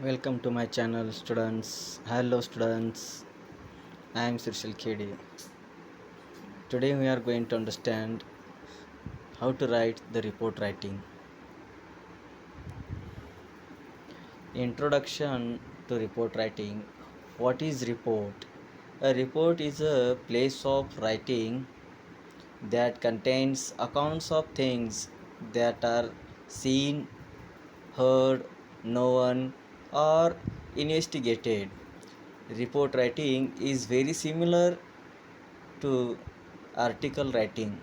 Welcome to my channel, students. Hello, students. I am Sirshil Khedi. Today we are going to understand how to write the report writing. Introduction to report writing. What is report? A report is a place of writing that contains accounts of things that are seen, heard, known, or investigated. Report writing is very similar to article writing,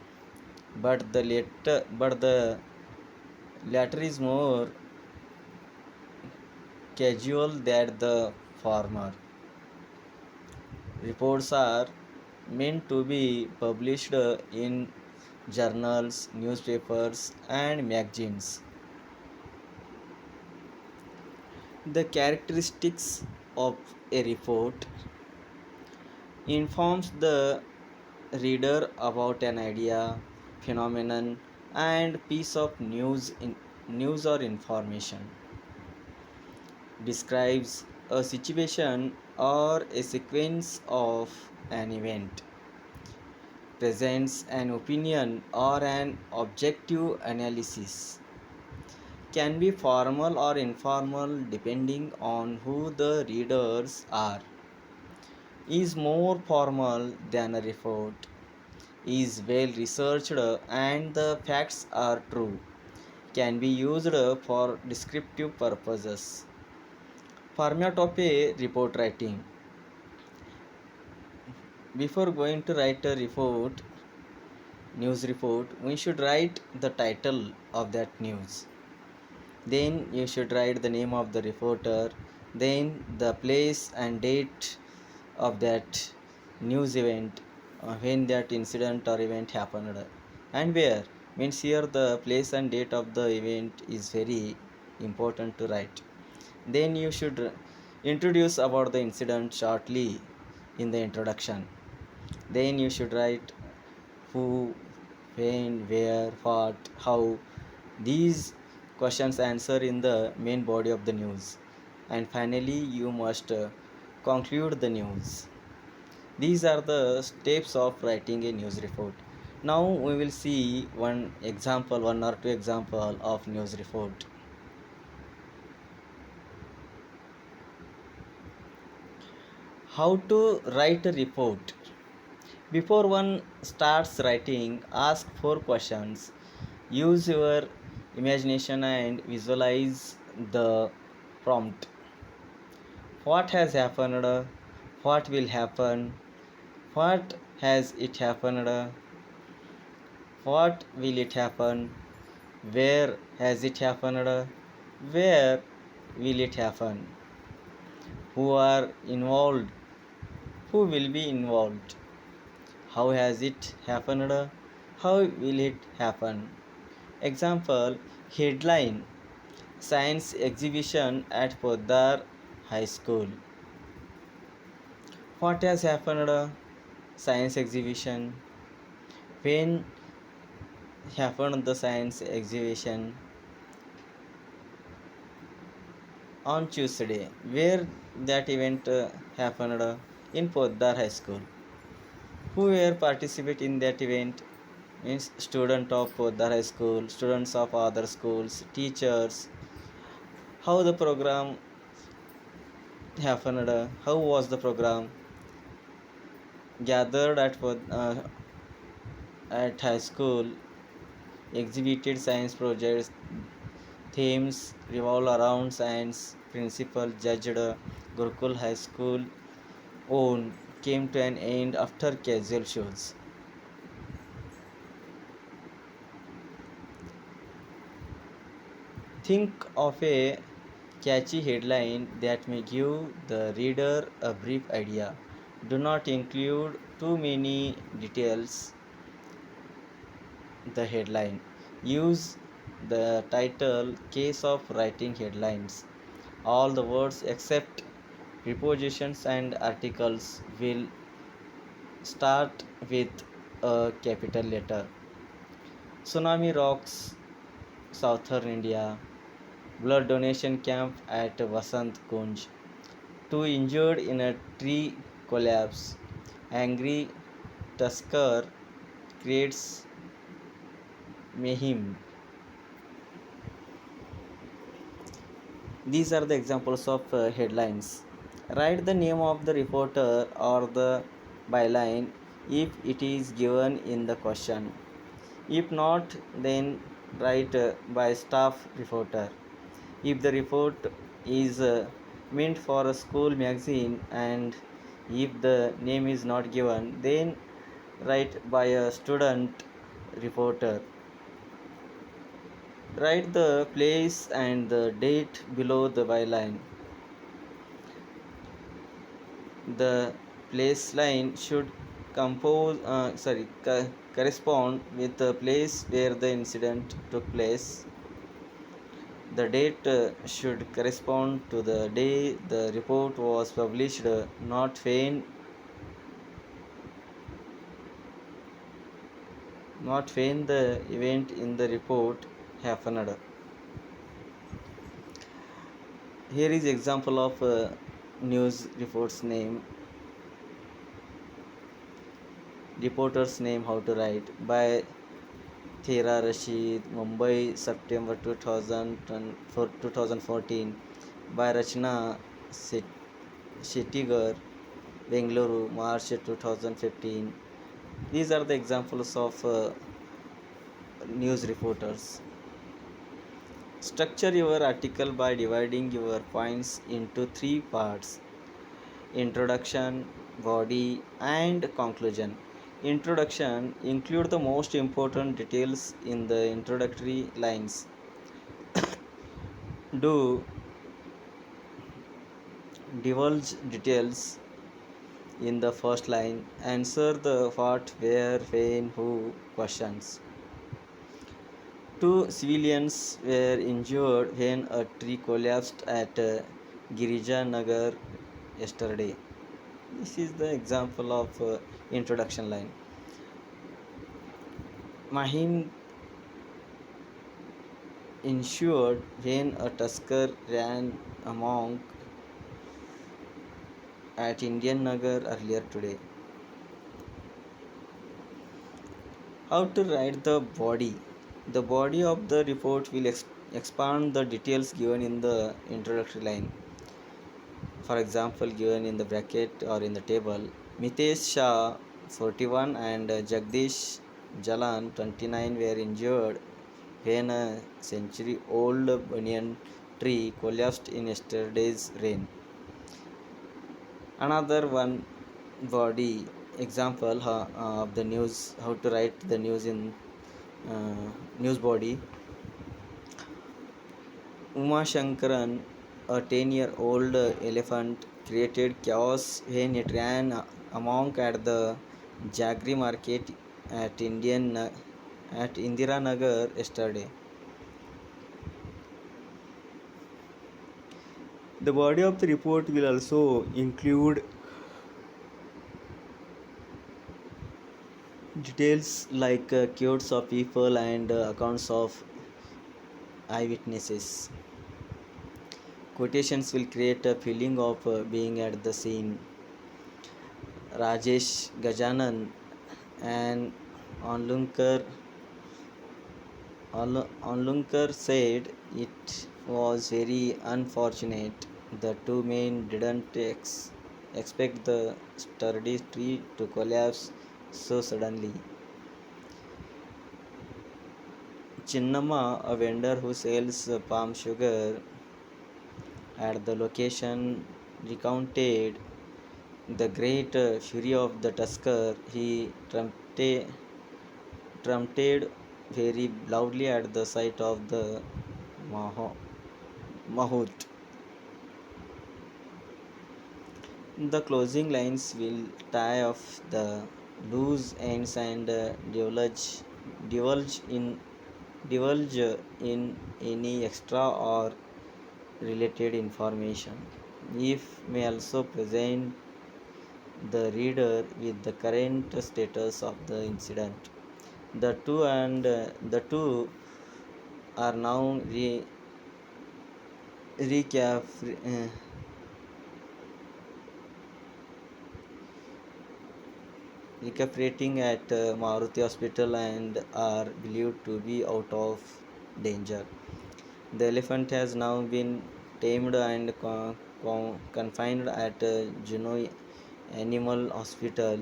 but the latter is more casual than the former. Reports are meant to be published in journals, newspapers, and magazines. The characteristics of a report informs the reader about an idea, phenomenon, and piece of news or information. Describes a situation or a sequence of an event, presents an opinion or an objective analysis, can be formal or informal depending on who the readers are, is more formal than a report, is well researched and the facts are true, can be used for descriptive purposes. Format of a report writing. Before going to write a news report, we should write the title of that news. Then you should write the name of the reporter, then the place and date of that news event, when that incident or event happened, and where. Means here the place and date of the event is very important to write. Then you should introduce about the incident shortly in the introduction. Then you should write who, when, where, what, how. These questions answer in the main body of the news. And finally, you must conclude the news. These are the steps of writing a news report. Now we will see one or two example of news report. How to write a report? Before one starts writing, ask four questions. Use your imagination and visualize the prompt. What has happened? What will happen? What has it happened? What will it happen? Where has it happened? Where will it happen? Who are involved? Who will be involved? How has it happened? How will it happen? Example, headline: Science exhibition at Poddar High School. What has happened? Science exhibition. When happened the science exhibition? On Tuesday. Where that event happened? In Poddar High School. Who were participate in that event? Means student of Poddar High School, students of other schools, teachers. How the program happened? How was the program? Gathered at high school, exhibited science projects, themes revolve around science, principal judged Gurukul High School own came to an end after casual shows. Think of a catchy headline that may give the reader a brief idea. Do not include too many details. The headline. Use the title case of writing headlines. All the words except prepositions and articles will start with a capital letter. Tsunami rocks southern India. Blood donation camp at Vasant Kunj. Two injured in a tree collapse. Angry tusker creates mayhem. These are the examples of headlines. Write the name of the reporter or the byline if it is given in the question. If not, then write by staff reporter. If the report is meant for a school magazine and if the name is not given, then write by a student reporter. Write the place and the date below the byline. The place line should correspond with the place where the incident took place. The date should correspond to the day the report was published, not when the event in the report happened. Here is example of news report's name. Reporter's name how to write by Thera Rashid, Mumbai, September 2014. By Rachna Shettigar, Bengaluru, March 2015. These are the examples of news reporters. Structure your article by dividing your points into three parts: introduction, body, and conclusion. Introduction: include the most important details in the introductory lines. Do divulge details in the first line. Answer the what, where, when, who questions. Two civilians were injured when a tree collapsed at Girija Nagar yesterday. This is the example of introduction line. Mahim ensured when a tusker ran among at Indian Nagar earlier today. How to write the body? The body of the report will expand the details given in the introductory line. For example, given in the bracket or in the table, Mitesh Shah 41 and Jagdish Jalan 29 were injured when a century old banyan tree collapsed in yesterday's rain. Another one body example of the news, how to write the news in news body. Uma Shankaran, a 10-year-old elephant, created chaos when it ran amok at the Jagri market at Indira Nagar yesterday. The body of the report will also include details like quotes of people and accounts of eyewitnesses. Quotations will create a feeling of being at the scene. Rajesh Gajanan and Onlunkar said it was very unfortunate. The two men didn't expect the sturdy tree to collapse so suddenly. Chinnamma, a vendor who sells palm sugar at the location, recounted the great fury of the tusker. He trumpeted very loudly at the sight of the mahout. The closing lines will tie off the loose ends and divulge in divulge in any extra or related information. If may also present the reader with the current status of the incident. The two are now recap, uh, recuperating at Maruti Hospital and are believed to be out of danger. The elephant has now been tamed and confined at Juno Animal Hospital.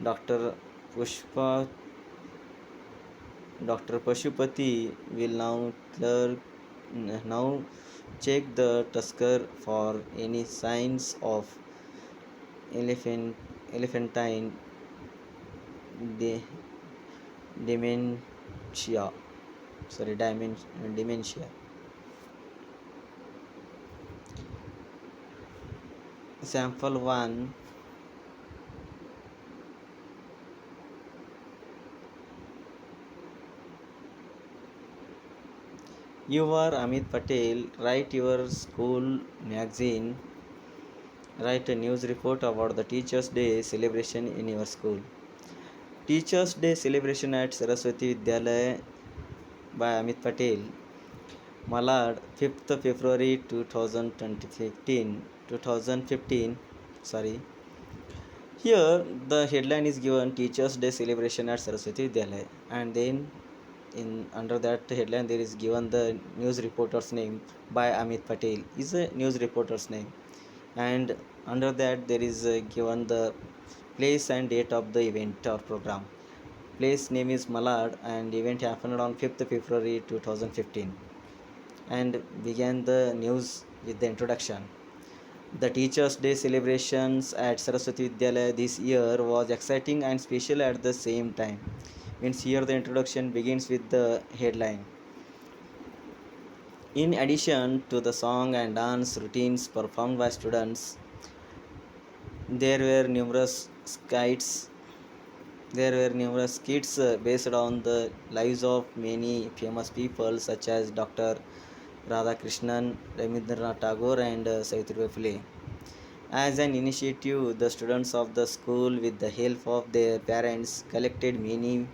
Dr. Pushpa, Dr. Pashupati will now check the tusker for any signs of elephant, elephantine de- dementia. Dementia. Sample 1. You are Amit Patel. Write your school magazine. Write a news report about the Teachers' Day celebration in your school. Teachers' Day celebration at Saraswati Vidyalaya by Amit Patel. Malad, 5th February 2015. Sorry. Here the headline is given Teachers' Day celebration at Saraswati Vidyalaya, and then in under that headline there is given the news reporter's name by Amit Patel is a news reporter's name, and under that there is given the place and date of the event or program. Place name is Malad and event happened on 5th February 2015, and began the news with the introduction. The Teachers' Day celebrations at Saraswati Vidyalaya this year was exciting and special at the same time. Means here the introduction begins with the headline. In addition to the song and dance routines performed by students, there were numerous skits. There were numerous skits based on the lives of many famous people such as Dr. Radhakrishnan, Rabindranath Tagore, and Savitribai Phule. As an initiative, the students of the school, with the help of their parents, collected many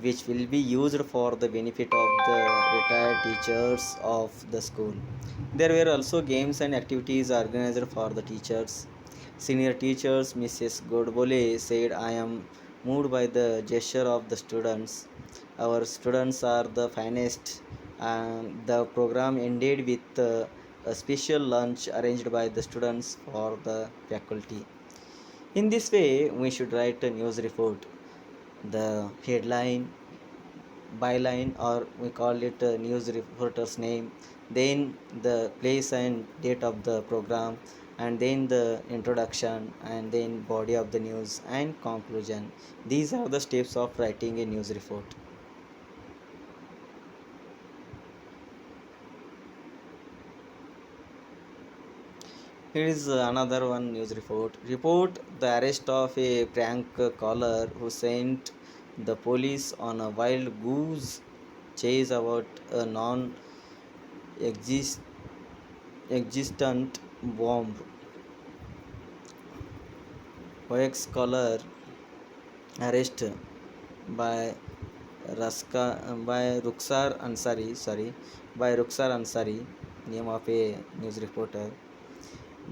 which will be used for the benefit of the retired teachers of the school. There were also games and activities organized for the teachers. Senior teachers Mrs. Godbole said, I am moved by the gesture of the students. Our students are the finest. And the program ended with a special lunch arranged by the students for the faculty. In this way, we should write a news report. The headline, byline, or we call it a news reporter's name, then the place and date of the program, and then the introduction, and then body of the news and conclusion. These are the steps of writing a news report. Here is another one news report. Report the arrest of a prank caller who sent the police on a wild goose chase about a non existent bomb. Hoax caller arrest by Ruksar Ansari. By Ruksar Ansari, name of a news reporter.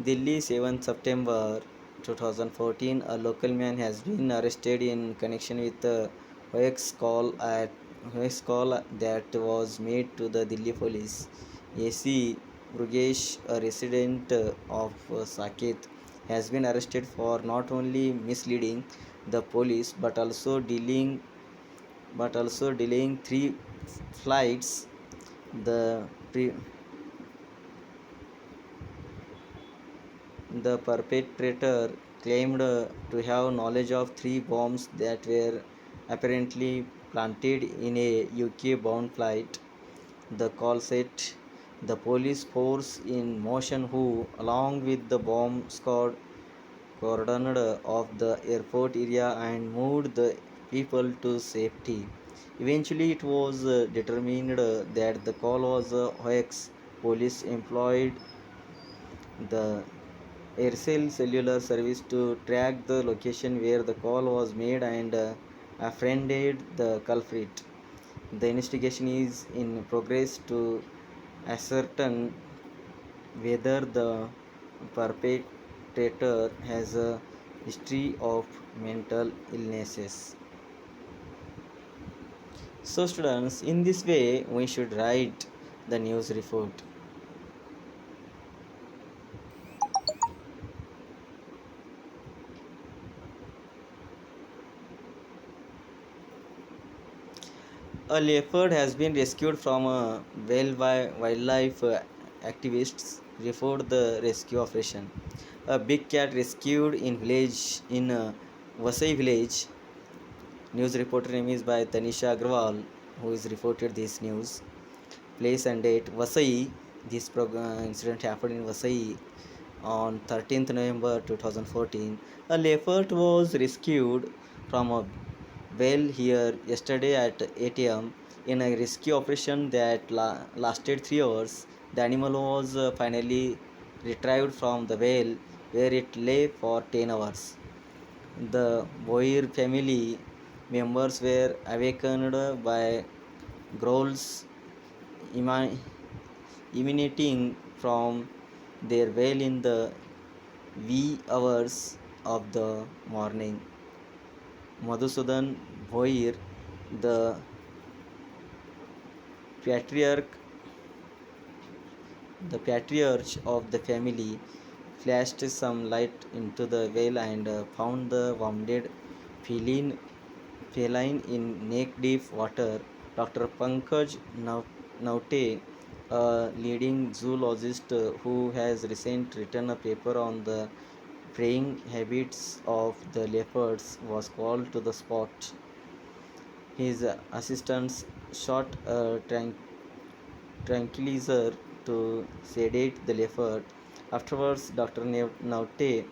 Delhi, 7th September 2014, a local man has been arrested in connection with a hoax call that was made to the Delhi police. AC Brugesh, a resident of Saket, has been arrested for not only misleading the police but also delaying three flights. The pre- The perpetrator claimed to have knowledge of three bombs that were apparently planted in a UK bound flight. The call set the police force in motion, who, along with the bomb squad, cordoned off the airport area and moved the people to safety. Eventually, it was determined that the call was a hoax. Police employed the Aircel cellular service to track the location where the call was made and apprehended the culprit. The investigation is in progress to ascertain whether the perpetrator has a history of mental illnesses. So, students, in this way, we should write the news report. A leopard has been rescued from a well by wildlife activists report the rescue operation. A big cat rescued in Vasai village. News reporter name is by Tanisha Agrawal, who is reported this news. Place and date Vasai. Incident happened in Vasai on 13th November 2014. A leopard was rescued from a well here yesterday at 8 am. In a rescue operation that lasted 3 hours. The animal was finally retrieved from the well where it lay for 10 hours. The Boyer family members were awakened by growls emanating from their well in the wee hours of the morning. Madhusudan Boyer, the patriarch, the patriarch of the family, flashed some light into the well and found the wounded feline, feline in neck-deep water. Dr. Pankaj Naute, a leading zoologist who has recently written a paper on the preying habits of the leopards, was called to the spot. His assistants shot a tranquilizer to sedate the leopard. Afterwards, Dr. Naute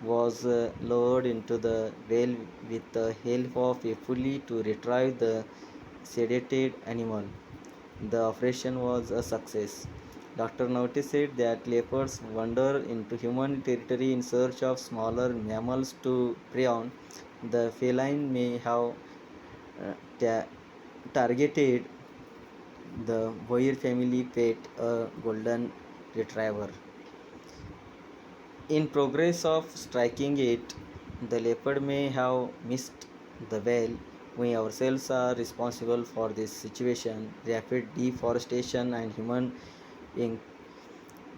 was lowered into the well with the help of a pulley to retrieve the sedated animal. The operation was a success. Dr. Naute said that leopards wander into human territory in search of smaller mammals to prey on. The feline may have ta- targeted the Boyer family pet, a golden retriever. In progress of striking it, the leopard may have missed the well. We ourselves are responsible for this situation. Rapid deforestation and human en-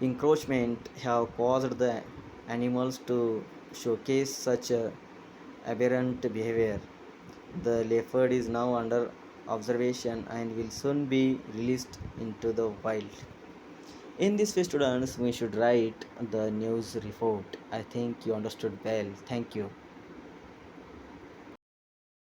encroachment have caused the animals to showcase such aberrant behavior. The leopard is now under observation and will soon be released into the wild. In this way, students, we should write the news report. I think you understood well. Thank you.